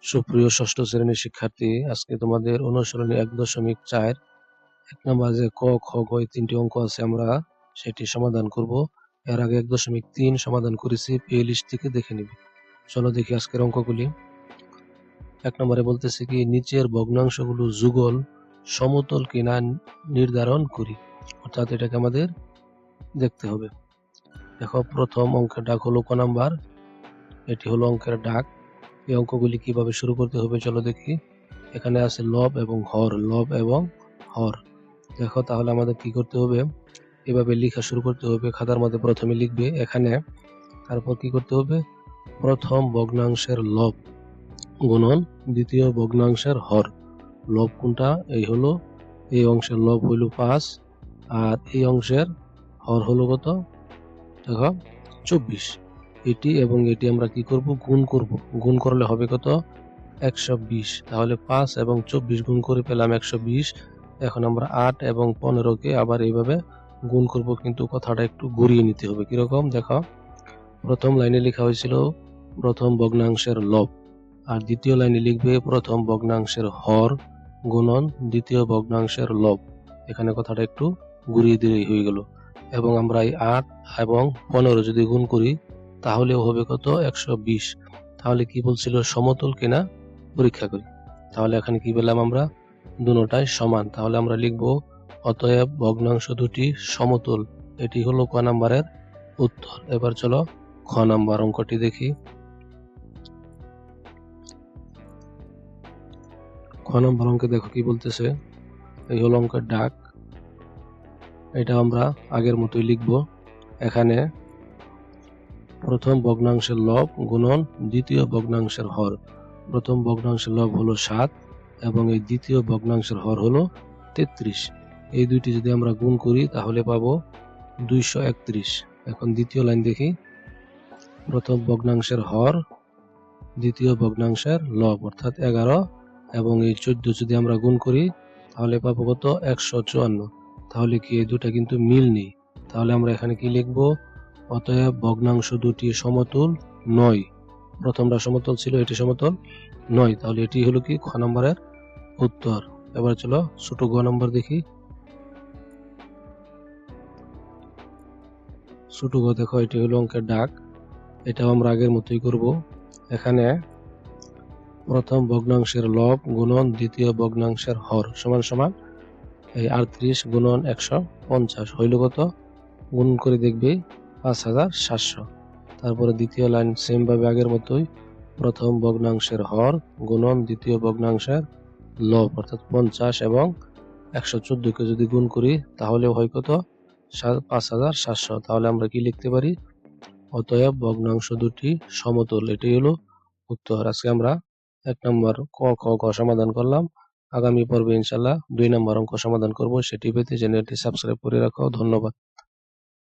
সুপ্রিয় ষষ্ঠ শ্রেণীর শিক্ষার্থী, আজকে তোমাদের অনুসরণী 1.4 এক নম্বর যে ক, খ, গ এই তিনটি অঙ্ক আছে আমরা সেটি সমাধান করব। এর আগে 1.3 সমাধান করেছি, প্লে লিস্ট থেকে দেখে নিবি। চলো দেখি আজকের অঙ্কগুলি। 1 নম্বরে বলতেছে কি, নিচের ভগ্নাংশগুলো যুগল সমতল কিনা নির্ধারণ করি। অর্থাৎ এটাকে আমাদের দেখতে হবে। দেখো, প্রথম অঙ্কের ডাক হলো ক নাম্বার, এটি হলো অঙ্কের ডাক। এই অঙ্কগুলি কিভাবে শুরু করতে হবে চলো দেখি। এখানে আছে লব এবং হর, লব এবং হর। দেখো, তাহলে আমাদের কি করতে হবে, এভাবে লেখা শুরু করতে হবে। খাতার মধ্যে প্রথমে লিখবে এখানে, তারপর কি করতে হবে, প্রথম ভগ্নাংশের লব গুণন দ্বিতীয় ভগ্নাংশের হর। লব কোনটা, এই হলো, এই অংশের লব হইল 5 আর এই অংশের হর হলো কত, দেখো 24। এটি এবং এটি আমরা কি করব, গুণ করব। গুণ করলে হবে কত, 120। তাহলে 5 এবং 24 গুণ করে পেলাম 120। এখন আমরা 8 এবং 15কে আবার এইভাবে গুণ করব, কিন্তু কথাটা একটু ঘুরিয়ে নিতে হবে। কিরকম, দেখো, প্রথম লাইনে লেখা হয়েছিল প্রথম ভগ্নাংশের লব, আর দ্বিতীয় লাইনে লিখবে প্রথম ভগ্নাংশের হর গুণন দ্বিতীয় ভগ্নাংশের লব। এখানে কথাটা একটু ঘুরিয়ে দিলেই হয়ে গেল। এবং আমরা এই 8 এবং 15 যদি গুণ করি তাহলেও হবে কত, 120। তাহলে কি বলছিল, সমতল কিনা পরীক্ষা করি। তাহলে এখানে কি পেলাম আমরা, দুটোটাই সমান। তাহলে আমরা লিখব অতএব ভগ্নাংশ দুটি সমতল। এটি হলো ক নাম্বারের উত্তর। এবার চলো খ নাম্বার অঙ্কটি দেখি। খ নাম্বার অঙ্কে দেখো কি বলতেছে, এই হলো অঙ্কের ডাক। এটা আমরা আগের মতোই লিখব। এখানে প্রথম ভগ্নাংশের লব গুণন দ্বিতীয় ভগ্নাংশের হর। প্রথম ভগ্নাংশের লব হলো 7 এবং এই দ্বিতীয় ভগ্নাংশের হর হলো 33। এই দুইটি যদি আমরা গুণ করি তাহলে পাবো 231। এখন দ্বিতীয় লাইন দেখি, প্রথম ভগ্নাংশের হর দ্বিতীয় ভগ্নাংশের লব অর্থাৎ 11 এবং এই 14 যদি আমরা গুণ করি তাহলে পাবো কত, 154। তাহলে কি এই দুটা কিন্তু মিল নেই। তাহলে আমরা এখানে কি লিখব, অতএব ভগ্নাংশ দুটি সমতুল নয়। প্রথমটা সমতল ছিল, এটি সমতল নয়। তাহলে এটি হলো কি খ নম্বরের উত্তর। এবার চলো ছোট গ নম্বর দেখি। ছোট গ দেখো, এটি হলো অঙ্কের ডাক। এটাও আমরা আগের মতোই করব। এখানে প্রথম ভগ্নাংশের লব গুণন দ্বিতীয় ভগ্নাংশের হর সমান সমান এই 38 গুণন 150 হইল কত, গুণ করে দেখবে 5700। তারপরে দ্বিতীয় লাইন সেম ভাবে আগের মতোই, প্রথম ভগ্নাংশের হর গুণন দ্বিতীয় ভগ্নাংশের লব অর্থাৎ 50 এবং 114কে যদি গুণ করি তাহলে হয় কত, 5700। তাহলে আমরা কি লিখতে পারি, অতএব ভগ্নাংশ দুটি সমতল। এটি হলো উত্তর। আজকে আমরা 1 নম্বর ক, খ, গ সমাধান করলাম। আগামী পর্বে ইনশাল্লাহ 2 নম্বর অঙ্ক সমাধান করব। সেটি পেতে চ্যানেলটি সাবস্ক্রাইব করে রাখো। ধন্যবাদ।